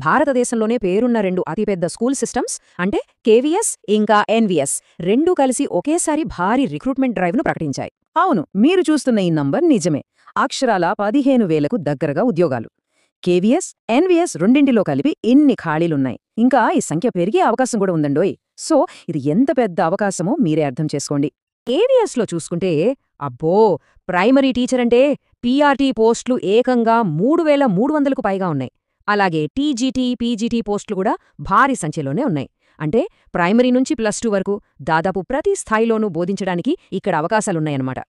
భారతదేశంలోనే పేరున్న రెండు అతిపెద్ద స్కూల్ సిస్టమ్స్ అంటే కేవీఎస్ ఇంకా ఎన్వీఎస్ రెండూ కలిసి ఒకేసారి భారీ రిక్రూట్మెంట్ డ్రైవ్ను ప్రకటించాయి. అవును, మీరు చూస్తున్న ఈ నంబర్ నిజమే. అక్షరాల 15,000కు దగ్గరగా ఉద్యోగాలు. కేవీఎస్, ఎన్వీఎస్ రెండింటిలో కలిపి ఇన్ని ఖాళీలున్నాయి. ఇంకా ఈ సంఖ్య పెరిగే అవకాశం కూడా ఉందండోయ్. సో ఇది ఎంత పెద్ద అవకాశమో మీరే అర్థం చేసుకోండి. కేవీఎస్లో చూసుకుంటే అబ్బో, ప్రైమరీ టీచర్ అంటే పీఆర్టీ పోస్టులు ఏకంగా 3,300కు పైగా ఉన్నాయి. అలాగే టీజీటీ, పీజీటీ పోస్టులు కూడా భారీ సంఖ్యలోనే ఉన్నాయి. అంటే ప్రైమరీ నుంచి +2 వరకు దాదాపు ప్రతి స్థాయిలోనూ బోధించడానికి ఇక్కడ అవకాశాలున్నాయన్నమాట.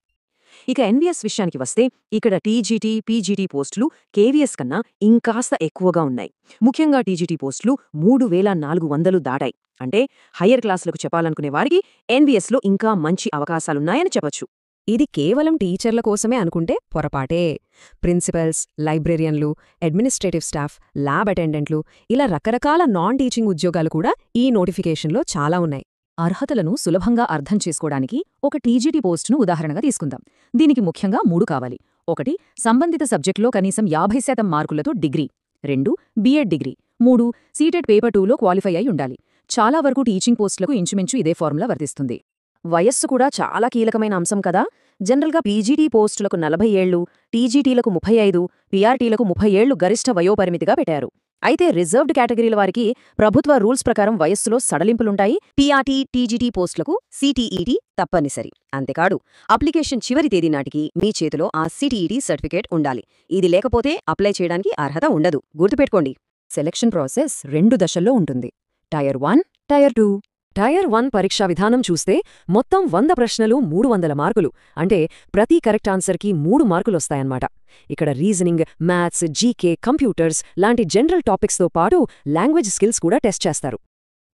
ఇక ఎన్వీఎస్ విషయానికి వస్తే ఇక్కడ టీజీటీ, పీజీటీ పోస్టులు కేవీఎస్ కన్నా ఇంకాస్త ఎక్కువగా ఉన్నాయి. ముఖ్యంగా టీజీటీ పోస్టులు 3,400 దాటాయి. అంటే హయ్యర్ క్లాసులకు చెప్పాలనుకునే వారికి ఎన్వీఎస్లో ఇంకా మంచి అవకాశాలున్నాయని చెప్పొచ్చు. ఇది కేవలం టీచర్ల కోసమే అనుకుంటే పొరపాటే. ప్రిన్సిపల్స్, లైబ్రేరియన్లు, అడ్మినిస్ట్రేటివ్ స్టాఫ్, ల్యాబ్ అటెండెంట్లు ఇలా రకరకాల నాన్ టీచింగ్ ఉద్యోగాలు కూడా ఈ నోటిఫికేషన్లో చాలా ఉన్నాయి. అర్హతలను సులభంగా అర్థం చేసుకోవడానికి ఒక టీజీటీ పోస్టును ఉదాహరణగా తీసుకుందాం. దీనికి ముఖ్యంగా 3 కావాలి. 1 సంబంధిత సబ్జెక్టులో కనీసం 50% మార్కులతో degree, 2 B Ed degree, 3 CTET paper 2లో క్వాలిఫై అయి ఉండాలి. చాలా వరకు టీచింగ్ పోస్టులకు ఇంచుమించు ఇదే ఫార్ములా వర్తిస్తుంది. వయస్సు కూడా చాలా కీలకమైన అంశం కదా. జనరల్గా పీజీటీ పోస్టులకు 40 ఏళ్లు, టీజీటీలకు 35, పీఆర్టీలకు 30 ఏళ్లు గరిష్ఠ వయోపరిమితిగా పెట్టారు. అయితే రిజర్వ్డ్ కేటగిరీల వారికి ప్రభుత్వ రూల్స్ ప్రకారం వయస్సులో సడలింపులుంటాయి. పీఆర్టీ, టీజీటీ పోస్టులకు సీటీఈటీ తప్పనిసరి. అంతేకాదు, అప్లికేషన్ చివరి తేదీ నాటికి మీ చేతిలో ఆ సీటీఈటీ సర్టిఫికేట్ ఉండాలి. ఇది లేకపోతే అప్లై చేయడానికి అర్హత ఉండదు. గుర్తుపెట్టుకోండి. సెలక్షన్ ప్రాసెస్ 2 దశల్లో ఉంటుంది. Tyre 1, tyre 2. టైర్ 1 పరీక్షా విధానం చూస్తే మొత్తం 100 ప్రశ్నలు 300 మార్కులు. అంటే ప్రతి కరెక్ట్ ఆన్సర్కి 3 మార్కులొస్తాయన్నమాట. ఇక్కడ రీజనింగ్, మ్యాథ్స్, జీకే, కంప్యూటర్స్ లాంటి జనరల్ టాపిక్స్తో పాటు లాంగ్వేజ్ స్కిల్స్ కూడా టెస్ట్ చేస్తారు.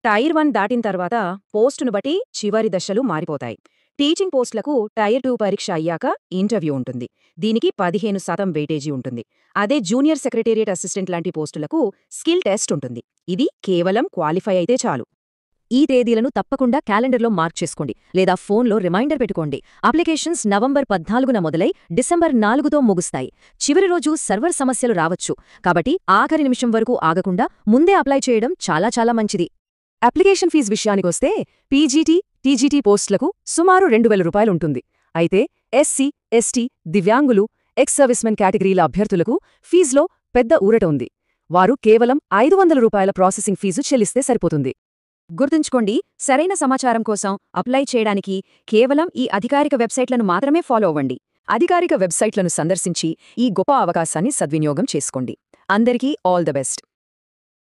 టైర్ 1 దాటిన తర్వాత పోస్టును బట్టి చివరి దశలు మారిపోతాయి. టీచింగ్ పోస్టులకు టైర్ 2 పరీక్ష అయ్యాక ఇంటర్వ్యూ ఉంటుంది. దీనికి 15% వెయిటేజీ ఉంటుంది. అదే జూనియర్ సెక్రటేరియట్ అసిస్టెంట్ లాంటి పోస్టులకు స్కిల్ టెస్ట్ ఉంటుంది. ఇది కేవలం క్వాలిఫై అయితే చాలు. ఈ తేదీలను తప్పకుండా క్యాలెండర్లో మార్క్ చేసుకోండి లేదా ఫోన్లో రిమైండర్ పెట్టుకోండి. అప్లికేషన్స్ నవంబర్ 14న మొదలై డిసెంబర్ 4తో ముగుస్తాయి. చివరి రోజు సర్వర్ సమస్యలు రావచ్చు. కాబట్టి ఆఖరి నిమిషం వరకు ఆగకుండా ముందే అప్లై చేయడం చాలా మంచిది. అప్లికేషన్ ఫీజు విషయానికొస్తే పీజీటీ, టీజీటీ పోస్టులకు సుమారు 2,000 రూపాయలు ఉంటుంది. అయితే ఎస్సీ, ఎస్టీ, దివ్యాంగులు, ఎక్స్ సర్వీస్మెన్ కేటగిరీల అభ్యర్థులకు ఫీజులో పెద్ద ఊరట ఉంది. వారు కేవలం 500 రూపాయల ప్రాసెసింగ్ ఫీజు చెల్లిస్తే సరిపోతుంది. గుర్తుంచుకోండి, సరైన సమాచారం కోసం అప్లై చేయడానికి కేవలం ఈ అధికారిక వెబ్సైట్లను మాత్రమే ఫాలో అవ్వండి. అధికారిక వెబ్సైట్లను సందర్శించి ఈ గొప్ప అవకాశాన్ని సద్వినియోగం చేసుకోండి. అందరికీ ఆల్ ద బెస్ట్.